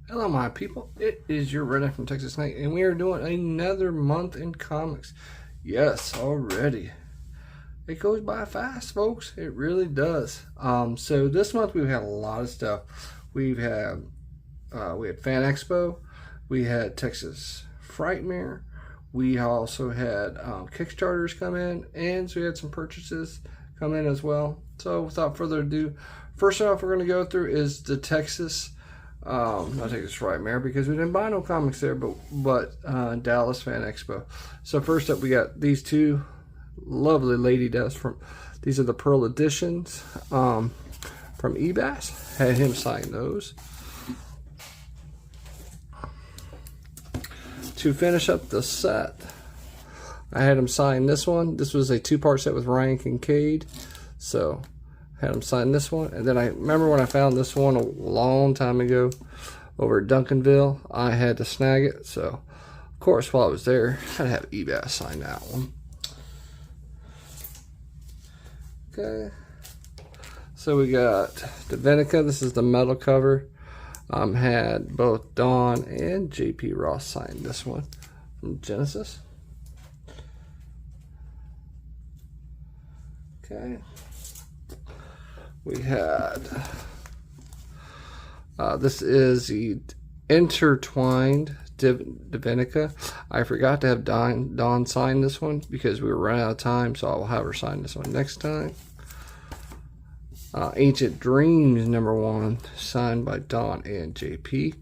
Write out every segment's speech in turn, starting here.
Hello, my people. It is your Redneck from Texas Night, and we are doing another month in comics. Yes, already. It goes by fast, folks. It really does. So this month we've had a lot of stuff. We had Fan Expo, we had Texas Frightmare, we also had Kickstarters come in, and so we had some purchases come in as well. So without further ado, first off we're going to go through is the Texas. Not Texas Frightmare because we didn't buy no comics there, but Dallas Fan Expo. So first up, we got these two lovely lady deaths from. These are the Pearl editions from eBass. Had him sign those. To finish up the set, I had him sign this one. This was a two-part set with Ryan Kincaid. So had him sign this one, and then I remember when I found this one a long time ago over at Duncanville, I had to snag it. So of course while I was there, I had to have eBass sign that one. Okay, so we got Divinica. This is the metal cover. Had both Dawn and JP Ross sign this one from Genesis. Okay, we had this is the intertwined Divinica. I forgot to have Dawn sign this one because we were running out of time, so I'll have her sign this one next time. Ancient Dreams #1, signed by Dawn and JP.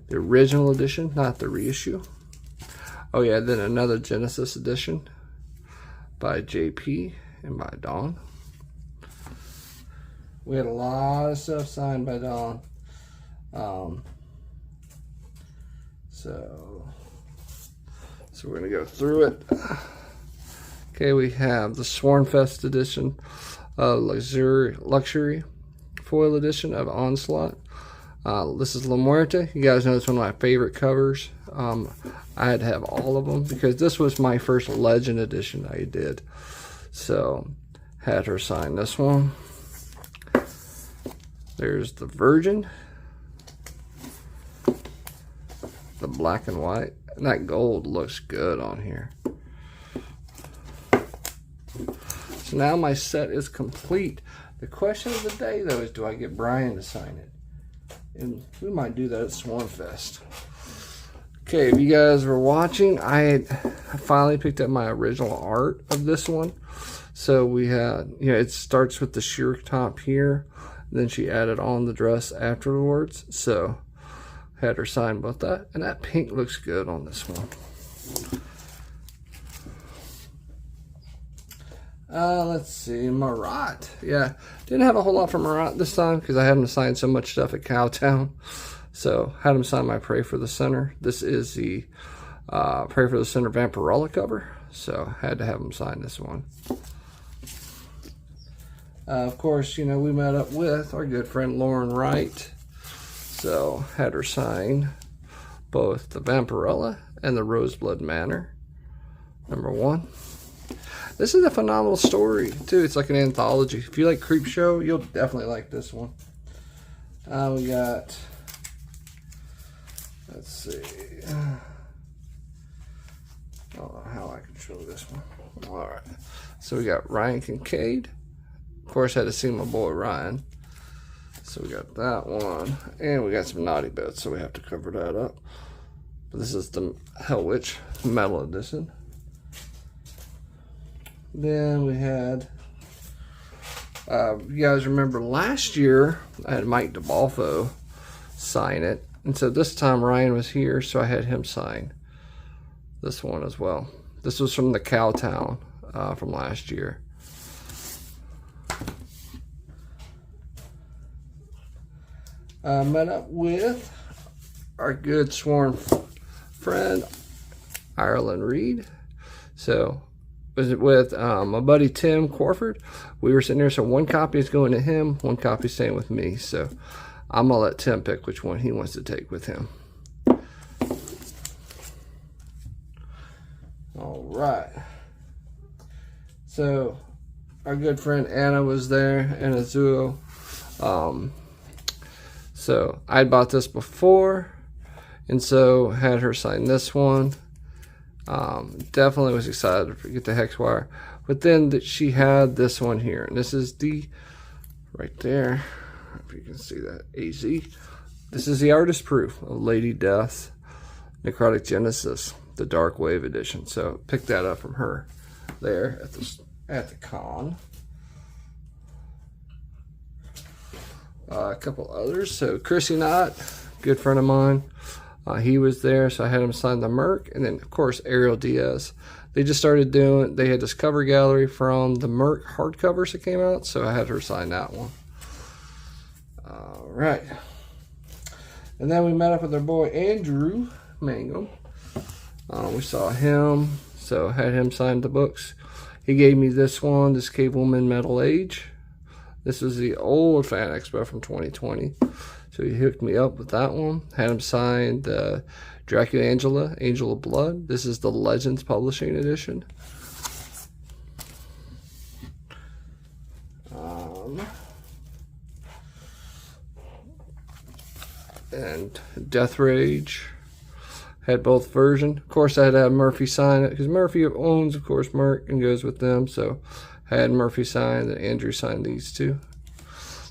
The original edition, not the reissue. Oh yeah, then another Genesis edition by JP and by Dawn. We had a lot of stuff signed by Dawn. So we're gonna go through it. Okay, we have the Swornfest edition, luxury foil edition of Onslaught. This is La Muerte. You guys know it's one of my favorite covers. I had to have all of them because this was my first Legend edition I did. So had her sign this one. There's the Virgin, the black and white, and that gold looks good on here. So now my set is complete. The question of the day though is, do I get Brian to sign it? And we might do that at Swanfest. Okay, if you guys were watching, I finally picked up my original art of this one. So we had, it starts with the sheer top here. Then she added on the dress afterwards. So had her sign both that. And that pink looks good on this one. Let's see, Marat. Yeah, didn't have a whole lot from Marat this time because I had him sign so much stuff at Cowtown. So had him sign my Pray for the Center. This is the Pray for the Center Vampirella cover. So had to have him sign this one. Of course, we met up with our good friend Lauren Wright. So had her sign both the Vampirella and the Roseblood Manor #1. This is a phenomenal story too. It's like an anthology. If you like Creepshow, you'll definitely like this one. We got, let's see, I don't know how I can show this one. All right, so we got Ryan Kincaid. Of course, I had to see my boy Ryan. So we got that one, and we got some Naughty Bits, so we have to cover that up. But this is the Hell Witch metal edition. Then we had, you guys remember last year, I had Mike DeBalfo sign it. And so this time Ryan was here, so I had him sign this one as well. This was from the Cowtown from last year. Met up with our good sworn friend, Ireland Reed. So was it with my buddy Tim Corford. We were sitting there, so one copy is going to him, one copy is staying with me. So I'm gonna let Tim pick which one he wants to take with him. All right, so our good friend Anna was there, and Azuo. So I bought this before, And so had her sign this one. Definitely was excited to get the hex wire. But then she had this one here. And this is the, right there, if you can see that, AZ. This is the artist proof of Lady Death, Necrotic Genesis, the Dark Wave edition. So picked that up from her there at the con. A couple others. So Chrissy Knott, good friend of mine. He was there, so I had him sign the Merc. And then, of course, Ariel Diaz. They just started doing, they had this cover gallery from the Merc hardcovers that came out, so I had her sign that one. All right. And then we met up with our boy Andrew Mangum. We saw him, so had him sign the books. He gave me this one, this Cableman Metal Age. This is the old Fan Expo from 2020. So he hooked me up with that one. Had him sign the Dracula Angela, Angel of Blood. This is the Legends Publishing Edition. And Death Rage. Had both versions. Of course, I had to have Murphy sign it because Murphy owns, of course, Merc and goes with them. So had Murphy sign, and Andrew signed these two.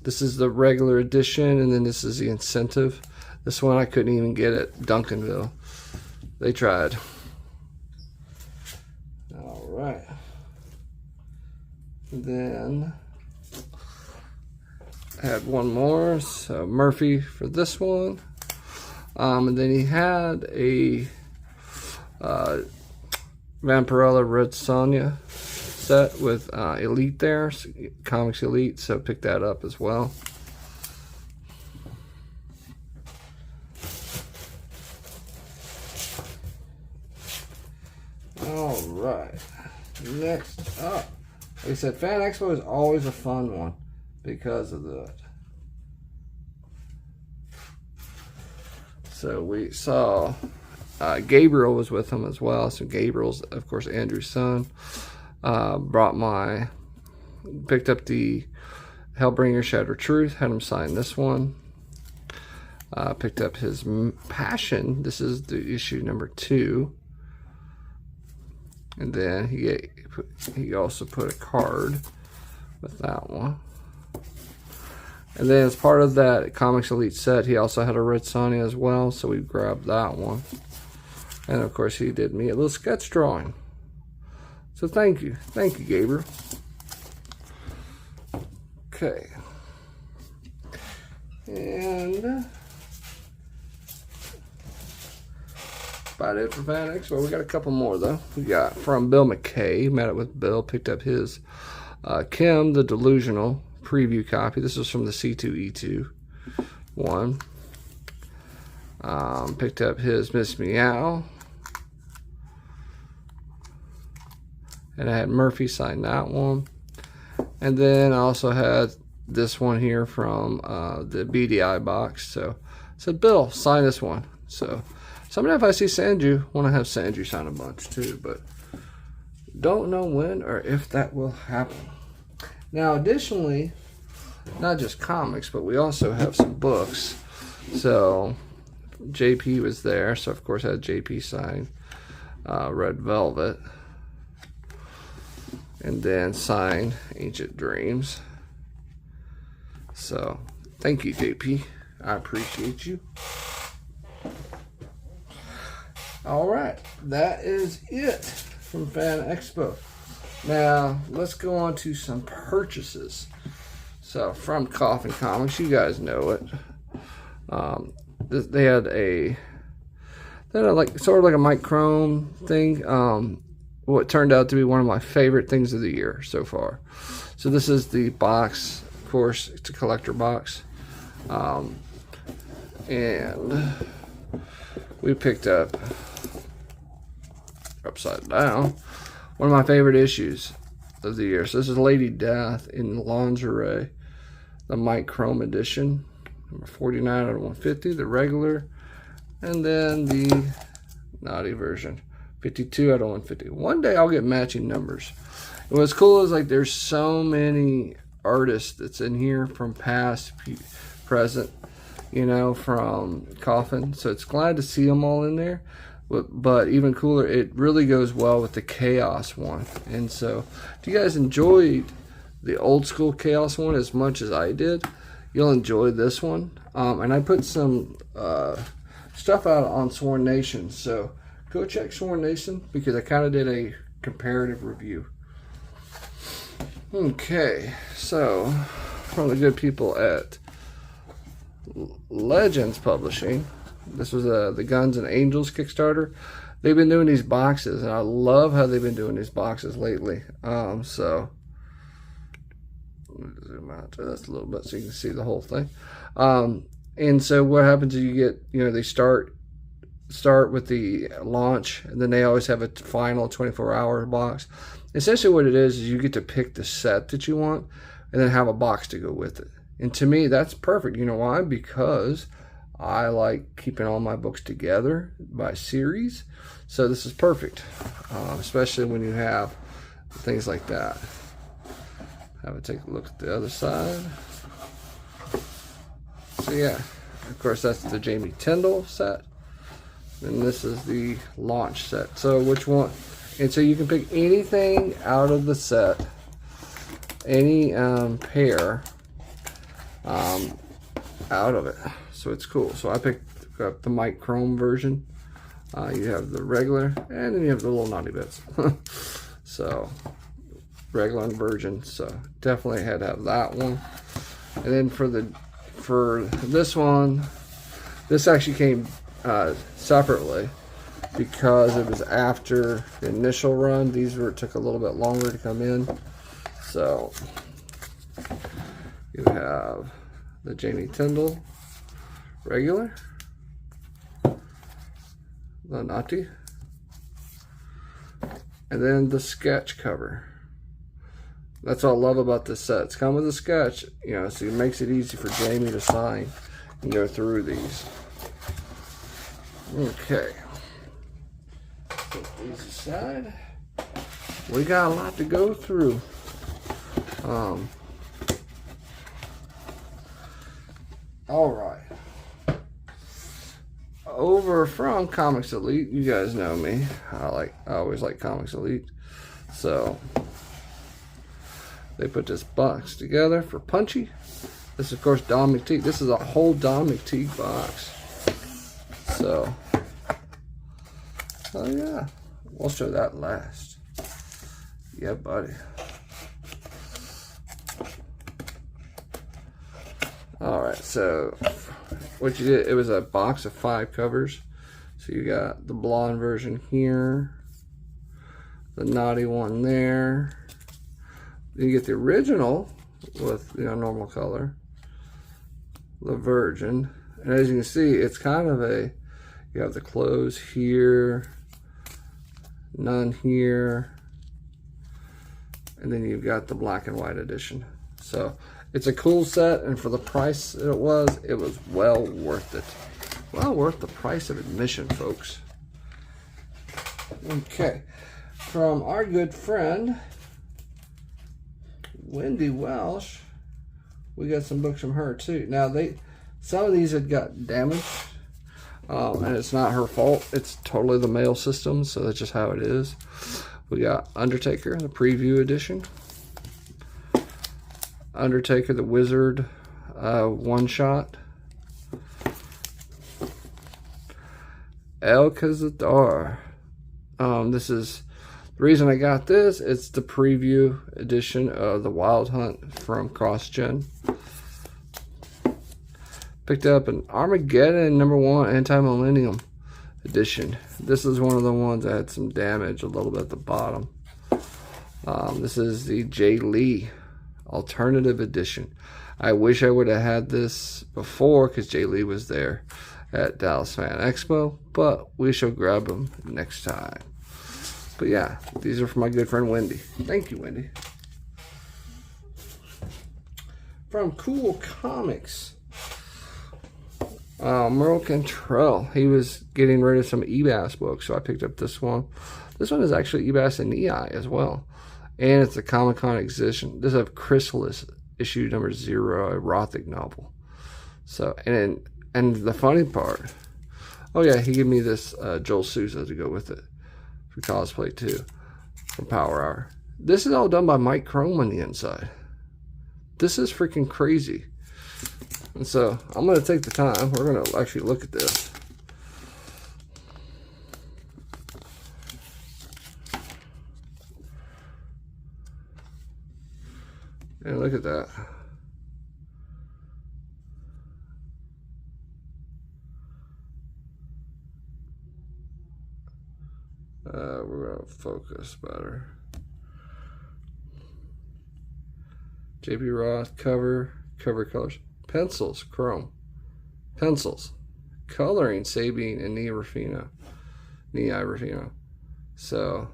This is the regular edition, and then this is the incentive. This one I couldn't even get at Duncanville. They tried. All right. Then I had one more. So Murphy for this one. And then he had a Vampirella Red Sonja set with Elite there, Comics Elite, so pick that up as well. All right, next up, like I said, Fan Expo is always a fun one because of that. So we saw Gabriel was with him as well. So Gabriel's, of course, Andrew's son. Picked up the Hellbringer Shattered Truth, had him sign this one. Picked up his Passion. This is the issue number 2. And then he also put a card with that one. And then as part of that Comics Elite set, he also had a Red Sonja as well, so we grabbed that one. And of course, he did me a little sketch drawing. So thank you, Gabriel. Okay. And about it for Fan Expo. We got a couple more though. We got from Bill McKay. Met up with Bill, picked up his Kim the Delusional preview copy. This was from the C2E2 one. Picked up his Miss Meow. And I had Murphy sign that one. And then I also had this one here from the BDI box. So I said, Bill, sign this one. So someday if I see Sanju, want to have Sanju sign a bunch too, but don't know when or if that will happen. Now, additionally, not just comics, but we also have some books. So JP was there, so of course I had JP sign Red Velvet. And then sign Ancient Dreams. So, thank you, JP. I appreciate you. Alright, that is it from Fan Expo. Now, let's go on to some purchases. So, from Coffin Comics, you guys know it. They had like sort of like a Mike Chrome thing. What turned out to be one of my favorite things of the year so far. So this is the box, of course, it's a collector box. And we picked up, upside down, one of my favorite issues of the year. So this is Lady Death in lingerie, the Mike Chrome edition, number 49 out of 150, the regular, and then the naughty version. 52 out of 150. One day I'll get matching numbers. And what's cool is like there's so many artists that's in here from past, present, you know, from Coffin. So it's glad to see them all in there. But even cooler, it really goes well with the Chaos one. And so if you guys enjoyed the old school Chaos one as much as I did, you'll enjoy this one. And I put some stuff out on Sworn Nation. So go check Sworn Nation because I kind of did a comparative review. Okay, so from the good people at Legends Publishing, this was the Guns and Angels Kickstarter. They've been doing these boxes, and I love how they've been doing these boxes lately. So zoom out to this a little bit so you can see the whole thing. And so what happens is you get, you know, they start with the launch, and then they always have a final 24-hour box. Essentially what it is you get to pick the set that you want and then have a box to go with it. And to me, that's perfect. You know why? Because I like keeping all my books together by series. So this is perfect, especially when you have things like that. Have a take a look at the other side. So yeah, of course that's the Jamie Tyndall set. And this is the launch set. So which one? And so you can pick anything out of the set, any pair out of it. So it's cool. So I picked up the Mike Chrome version. You have the regular, and then you have the little naughty bits. So regular and virgin. So definitely had to have that one. And then for this one, this actually came separately because it was after the initial run. These took a little bit longer to come in. So you have the Jamie Tyndall regular, the naughty, and then the sketch cover. That's what I love about this set. It's come with a sketch, you know, so it makes it easy for Jamie to sign and go through these. Okay. Put these aside. We got a lot to go through. All right. Over from Comics Elite, you guys know me. I always like Comics Elite. So they put this box together for Punchy. This is, of course, Don McTeague. This is a whole Don McTeague box. So, oh yeah, we'll show that last. Yeah, buddy. All right, so what you did, it was a box of 5 covers. So you got the blonde version here, the naughty one there. Then you get the original with, you know, normal color, the virgin, and as you can see, it's kind of a, you have the clothes here, none here, and then you've got the black and white edition. So it's a cool set, and for the price it was well worth it. Well worth the price of admission, folks. Okay, from our good friend Wendy Welsh, we got some books from her too. Now some of these had got damaged, and it's not her fault. It's totally the mail system, so that's just how it is. We got Undertaker, the preview edition. Undertaker, the Wizard one-shot. El Cazador. This is the reason I got this. It's the preview edition of the Wild Hunt from CrossGen. Picked up an Armageddon #1 Anti-Millennium edition. This is one of the ones that had some damage a little bit at the bottom. This is the Jay Lee Alternative Edition. I wish I would have had this before because Jay Lee was there at Dallas Fan Expo, but we shall grab them next time. But yeah, these are from my good friend Wendy. Thank you, Wendy. From Cool Comics, Merle Cantrell. He was getting rid of some eBass books, so I picked up this one. This one is actually eBass and EI as well. And it's a Comic-Con edition. This is a Chrysalis issue #0, a Rothic novel. So, and then And the funny part, oh yeah, he gave me this Joel Souza to go with it for cosplay too, from Power Hour. This is all done by Mike Chrome on the inside. This is freaking crazy. And so I'm going to take the time. We're going to actually look at this. And look at that. We're going to focus better. JP Roth, cover colors. Pencils, Chrome. Pencils. Coloring, Sabine and Nia Rufino. So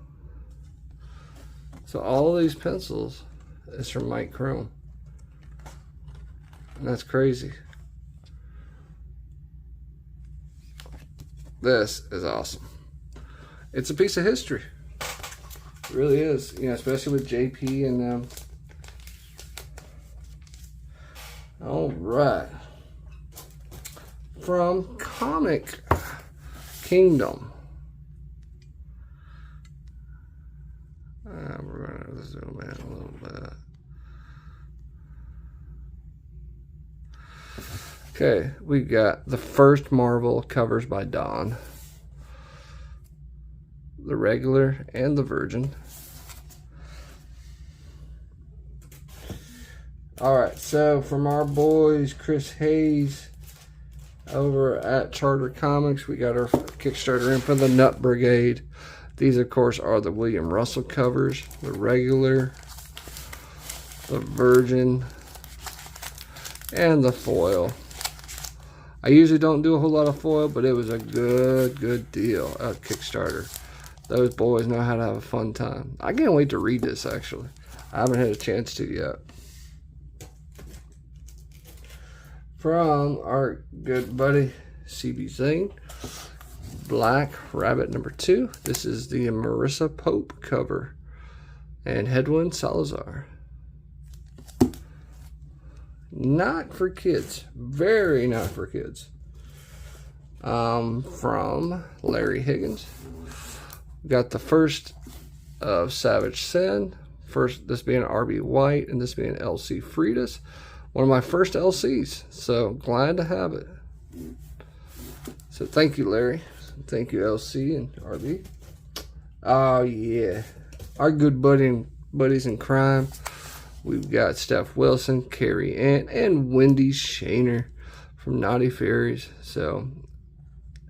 all of these pencils is from Mike Chrome. And that's crazy. This is awesome. It's a piece of history. It really is. You know, especially with JP and them. All right. From Comic Kingdom. We're going to zoom in a little bit. Okay, we got the first Marvel covers by Don. The regular and the Virgin. Alright, so from our boys, Chris Hayes, over at Charter Comics, we got our Kickstarter in for the Nut Brigade. These, of course, are the William Russell covers, the regular, the Virgin, and the foil. I usually don't do a whole lot of foil, but it was a good deal at Kickstarter. Those boys know how to have a fun time. I can't wait to read this, actually. I haven't had a chance to yet. From our good buddy, CB Zane, Black Rabbit #2. This is the Marissa Pope cover. And Hedwin Salazar. Not for kids. Very not for kids. From Larry Higgins. Got the first of Savage Sin. First, this being RB White, and this being LC Freitas. One of my first LCs. So glad to have it. So thank you, Larry. Thank you, LC and RB. Oh yeah, our good buddies in crime. We've got Steph Wilson, Carrie Ann, and Wendy Shaner from Naughty Fairies. So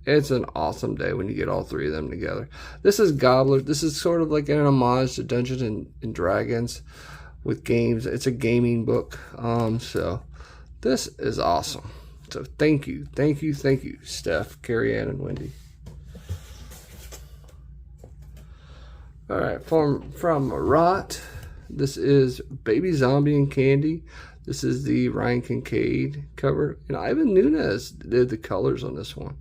it's an awesome day when you get all three of them together. This is Gobbler. This is sort of like an homage to Dungeons and Dragons with games. It's a gaming book. So this is awesome. So thank you, Steph, Carrie Ann, and Wendy. All right, from Rot. This is Baby Zombie and Candy. This is the Ryan Kincaid cover. And Ivan Nunes did the colors on this one.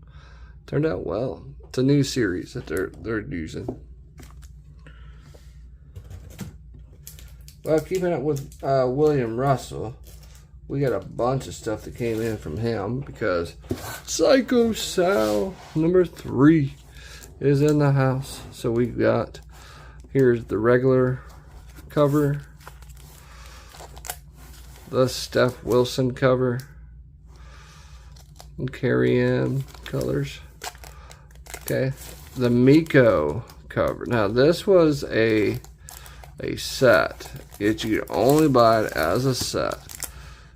Turned out well. It's a new series that they're using. Well, keeping up with William Russell, we got a bunch of stuff that came in from him because Psycho Sal #3 is in the house. So we got, here's the regular cover, the Steph Wilson cover, and Carrie Ann colors. Okay, the Miko cover. Now this was a set. You could only buy it as a set.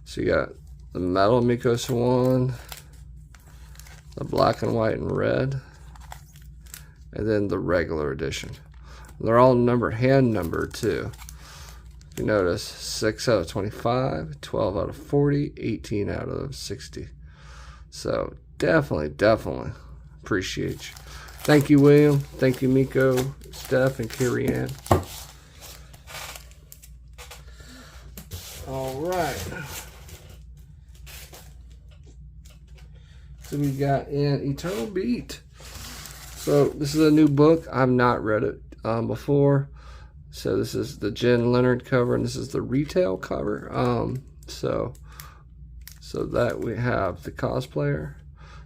So you got the metal Miko Swan, the black and white and red, and then the regular edition. They're all numbered, hand numbered too. If you notice, 6 out of 25, 12 out of 40, 18 out of 60. So definitely appreciate you. Thank you, William. Thank you, Miko, Steph, and Carrie Ann. All right. So we got in Eternal Beat. So this is a new book. I've not read it before. So this is the Jen Leonard cover, and this is the retail cover. So So that we have the cosplayer.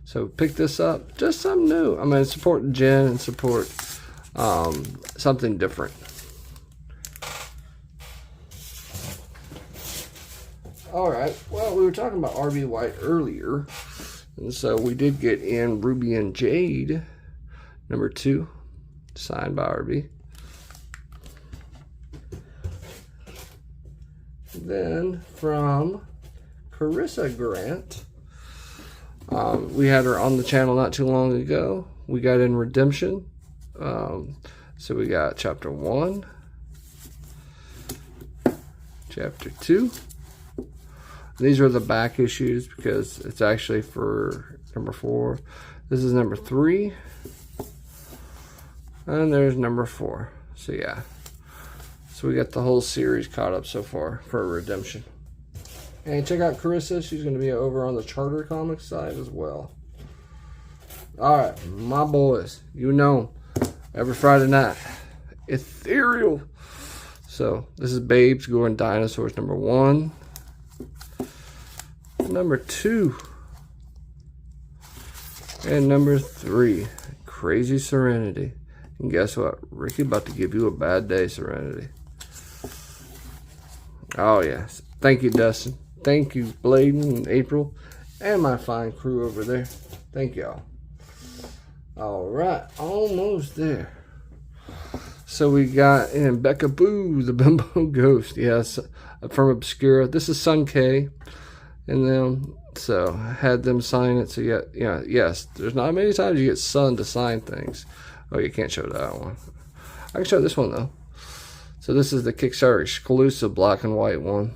So pick this up, just something new. I mean, support Jen and support something different. All right, well, we were talking about RB White earlier, and so we did get in Ruby and Jade, number 2, signed by RB. Then from Carissa Grant, we had her on the channel not too long ago. We got in Redemption. So we got chapter 1, chapter 2. These are the back issues because it's actually for number 4. This is number 3. And there's number 4. So yeah. So we got the whole series caught up so far for Redemption. And check out Carissa. She's going to be over on the Charter Comics side as well. Alright, my boys. You know, every Friday night, Ethereal. So this is Babes Going Dinosaurs number 1. Number 2. And number 3. Crazy Serenity. And guess what? Ricky about to give you a bad day, Serenity. Oh, yes. Thank you, Dustin. Thank you, Bladen and April. And my fine crew over there. Thank y'all. Alright. Almost there. So we got in Becca Boo, the Bimbo Ghost. Yes. From Obscura. This is Sun K. And then, so I had them sign it. So yeah, yes. There's not many times you get Sun to sign things. Oh, you can't show that one. I can show this one though. So this is the Kickstarter exclusive black and white one.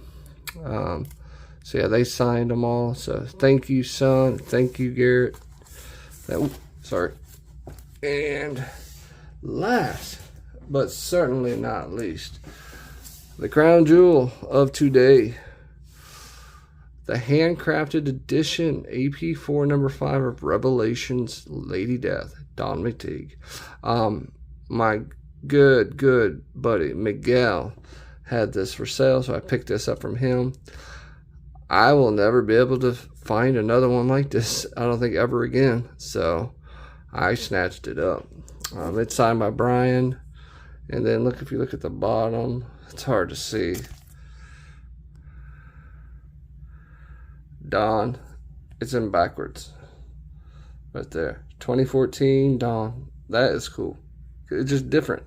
So yeah, they signed them all. So thank you, Sun. Thank you, Garrett. Sorry. And last, but certainly not least, the crown jewel of today. The handcrafted edition AP4 number 5 of Revelations Lady Death, Don McTeague. My good buddy Miguel had this for sale, so I picked this up from him. I will never be able to find another one like this, I don't think, ever again. So I snatched it up. It's signed by Brian. And then look, if you look at the bottom, it's hard to see. Dawn, it's in backwards right there. 2014 Dawn. That is cool. It's just different.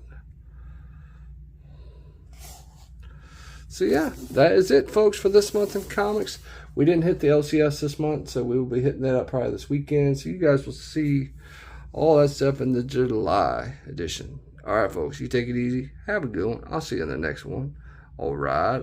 So yeah, that is it, folks, for this month in comics. We didn't hit the LCS this month, so we will be hitting that up probably this weekend. So you guys will see all that stuff in the July edition. All right, folks, you take it easy. Have a good one. I'll see you in the next one. All right.